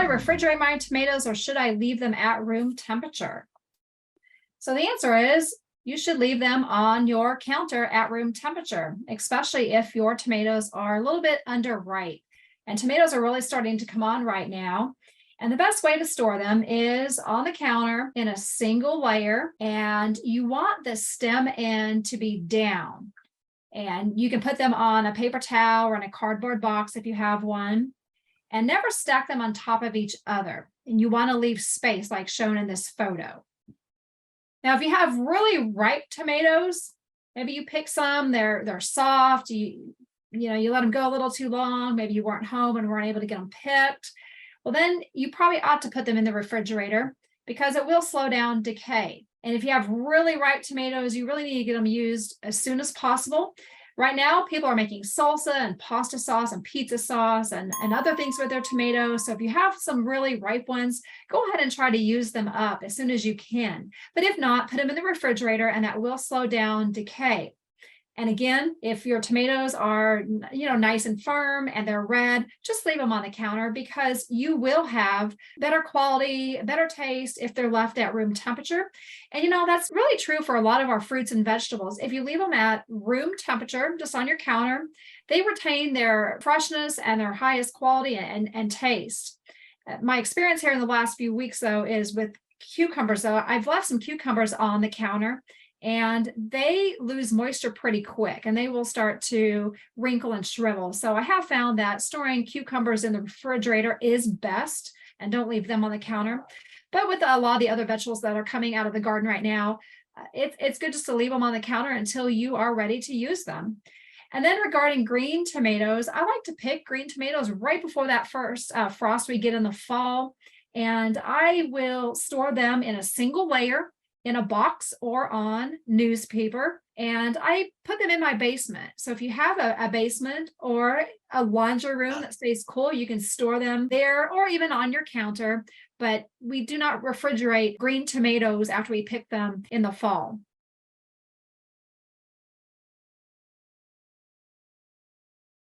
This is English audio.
refrigerate my tomatoes or should I leave them at room temperature? So the answer is you should leave them on your counter at room temperature, especially if your tomatoes are a little bit underripe. And tomatoes are really starting to come on right now. And the best way to store them is on the counter in a single layer. And you want the stem end to be down. And you can put them on a paper towel or in a cardboard box if you have one. And never stack them on top of each other. And you want to leave space like shown in this photo. Now, if you have really ripe tomatoes, maybe you pick some, they're soft, you let them go a little too long, maybe you weren't home and weren't able to get them picked. Well, then you probably ought to put them in the refrigerator because it will slow down decay. And if you have really ripe tomatoes, you really need to get them used as soon as possible. Right now, people are making salsa and pasta sauce and pizza sauce and other things with their tomatoes. So if you have some really ripe ones, go ahead and try to use them up as soon as you can. But if not, put them in the refrigerator and that will slow down decay. And again, if your tomatoes are, nice and firm and they're red, just leave them on the counter because you will have better quality, better taste if they're left at room temperature. And that's really true for a lot of our fruits and vegetables. If you leave them at room temperature, just on your counter, they retain their freshness and their highest quality and taste. My experience here in the last few weeks, though, is with cucumbers. So I've left some cucumbers on the counter and they lose moisture pretty quick and they will start to wrinkle and shrivel. So I have found that storing cucumbers in the refrigerator is best and don't leave them on the counter. But with a lot of the other vegetables that are coming out of the garden right now, it's good just to leave them on the counter until you are ready to use them. And then regarding green tomatoes, I like to pick green tomatoes right before that first frost we get in the fall. And I will store them in a single layer in a box or on newspaper, and I put them in my basement. So if you have a basement or a laundry room that stays cool, you can store them there or even on your counter. But we do not refrigerate green tomatoes after we pick them in the fall.